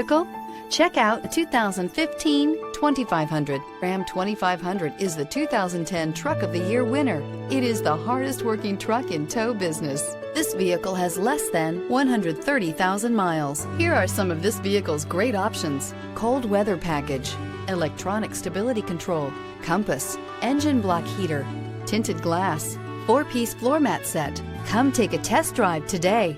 vehicle? Check out the 2015 2500. Ram 2500 is the 2010 Truck of the Year winner. It is the hardest working truck in tow business. This vehicle has less than 130,000 miles. Here are some of this vehicle's great options: cold weather package, electronic stability control, compass, engine block heater, tinted glass, 4-piece floor mat set. Come take a test drive today.